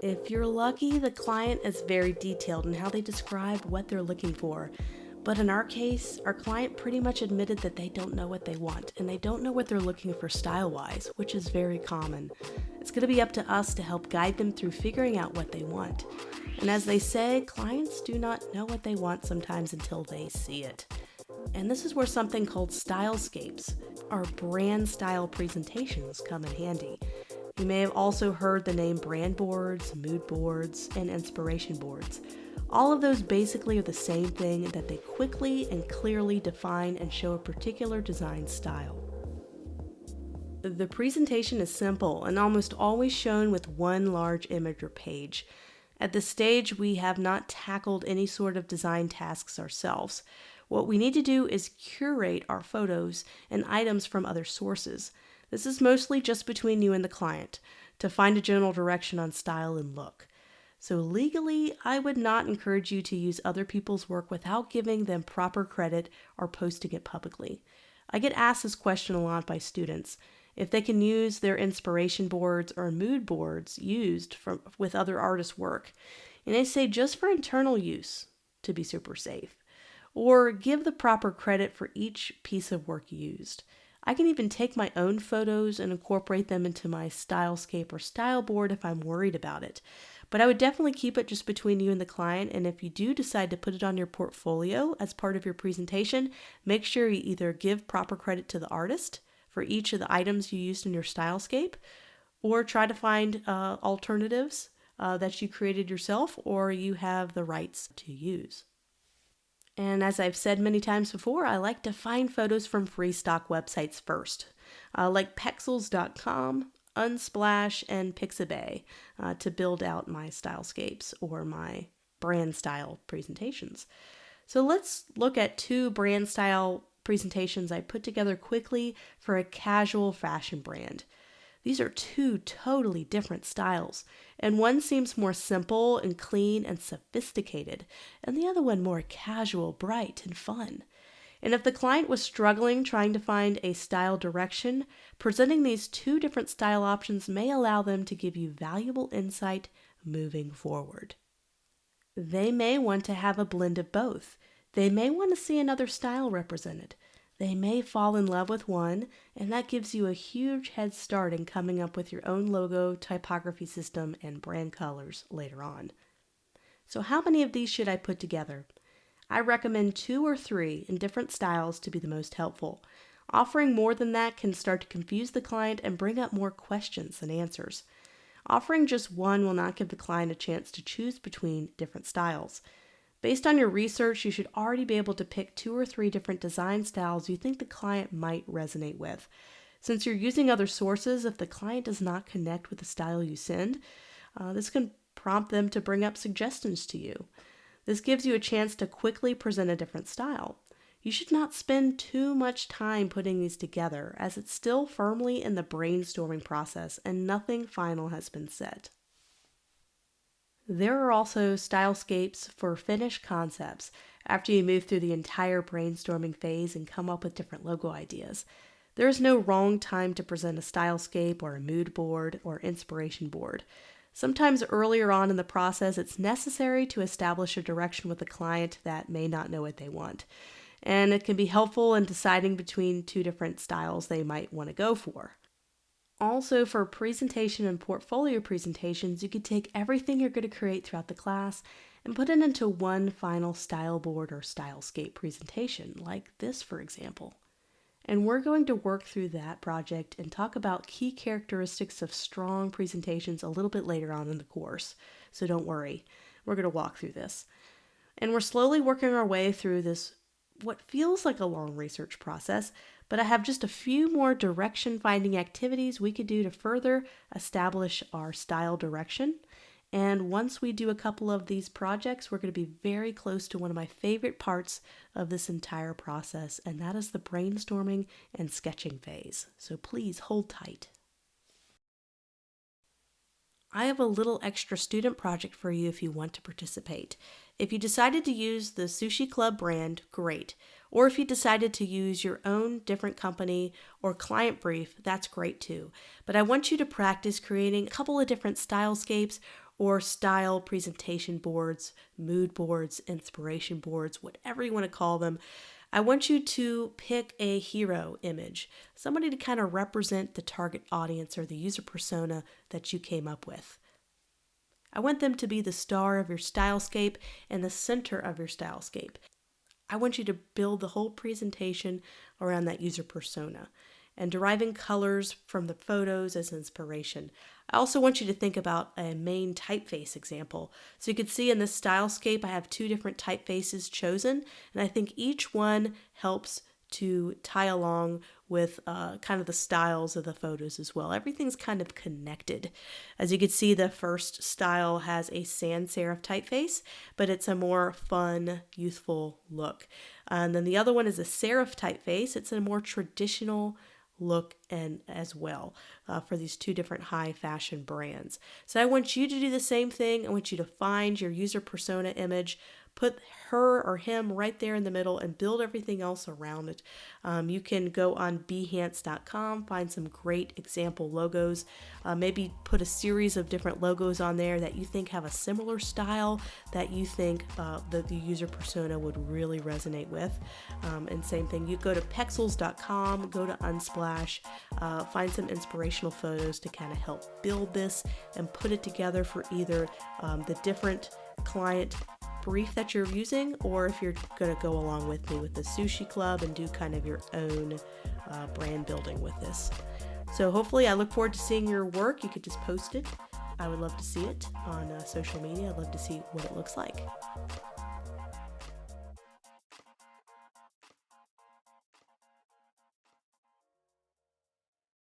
If you're lucky, the client is very detailed in how they describe what they're looking for. But in our case, our client pretty much admitted that they don't know what they want and they don't know what they're looking for style-wise, which is very common. It's going to be up to us to help guide them through figuring out what they want. And as they say, clients do not know what they want sometimes until they see it. And this is where something called stylescapes, or brand style presentations, come in handy. You may have also heard the name brand boards, mood boards, and inspiration boards. All of those basically are the same thing, that they quickly and clearly define and show a particular design style. The presentation is simple and almost always shown with one large image or page. At this stage, we have not tackled any sort of design tasks ourselves. What we need to do is curate our photos and items from other sources. This is mostly just between you and the client, to find a general direction on style and look. So legally, I would not encourage you to use other people's work without giving them proper credit or posting it publicly. I get asked this question a lot by students, if they can use their inspiration boards or mood boards used with other artists' work. And I say just for internal use, to be super safe. Or give the proper credit for each piece of work used. I can even take my own photos and incorporate them into my stylescape or style board if I'm worried about it. But I would definitely keep it just between you and the client, and if you do decide to put it on your portfolio as part of your presentation, make sure you either give proper credit to the artist for each of the items you used in your stylescape, or try to find alternatives that you created yourself or you have the rights to use. And as I've said many times before, I like to find photos from free stock websites first, like Pexels.com, Unsplash, and Pixabay, to build out my stylescapes or my brand style presentations. So let's look at two brand style presentations I put together quickly for a casual fashion brand. These are two totally different styles, and one seems more simple and clean and sophisticated, and the other one more casual, bright, and fun. And if the client was struggling trying to find a style direction, presenting these two different style options may allow them to give you valuable insight moving forward. They may want to have a blend of both. They may want to see another style represented. They may fall in love with one, and that gives you a huge head start in coming up with your own logo, typography system, and brand colors later on. So how many of these should I put together? I recommend 2 or 3 in different styles to be the most helpful. Offering more than that can start to confuse the client and bring up more questions than answers. Offering just one will not give the client a chance to choose between different styles. Based on your research, you should already be able to pick 2 or 3 different design styles you think the client might resonate with. Since you're using other sources, if the client does not connect with the style you send, this can prompt them to bring up suggestions to you. This gives you a chance to quickly present a different style. You should not spend too much time putting these together, as it's still firmly in the brainstorming process and nothing final has been set. There are also stylescapes for finished concepts after you move through the entire brainstorming phase and come up with different logo ideas. There is no wrong time to present a stylescape or a mood board or inspiration board. Sometimes earlier on in the process, it's necessary to establish a direction with a client that may not know what they want. And it can be helpful in deciding between 2 different styles they might want to go for. Also, for presentation and portfolio presentations, you could take everything you're going to create throughout the class and put it into one final style board or stylescape presentation, like this, for example. And we're going to work through that project and talk about key characteristics of strong presentations a little bit later on in the course. So don't worry, we're going to walk through this. And we're slowly working our way through this, what feels like a long research process, but I have just a few more direction-finding activities we could do to further establish our style direction. And once we do a couple of these projects, we're going to be very close to one of my favorite parts of this entire process, and that is the brainstorming and sketching phase. So please hold tight. I have a little extra student project for you if you want to participate. If you decided to use the Sushi Club brand, great. Or if you decided to use your own different company or client brief, that's great too. But I want you to practice creating a couple of different stylescapes or style presentation boards, mood boards, inspiration boards, whatever you want to call them. I want you to pick a hero image, somebody to kind of represent the target audience or the user persona that you came up with. I want them to be the star of your stylescape and the center of your stylescape. I want you to build the whole presentation around that user persona and deriving colors from the photos as inspiration. I also want you to think about a main typeface example. So you can see in this stylescape, I have 2 different typefaces chosen, and I think each one helps to tie along with kind of the styles of the photos as well. Everything's kind of connected. As you can see, the first style has a sans serif typeface, but it's a more fun, youthful look. And then the other one is a serif typeface. It's a more traditional look and as well for these 2 different high fashion brands. So I want you to do the same thing. I want you to find your user persona image, put her or him right there in the middle, and build everything else around it. You can go on behance.com, find some great example logos, maybe put a series of different logos on there that you think have a similar style that you think that the user persona would really resonate with. And same thing, you go to pexels.com, go to Unsplash, find some inspirational photos to kind of help build this and put it together for either the different client brief that you're using, or if you're going to go along with me with the Sushi Club and do kind of your own brand building with this. So hopefully I look forward to seeing your work. You could just post it. I would love to see it on social media. I'd love to see what it looks like.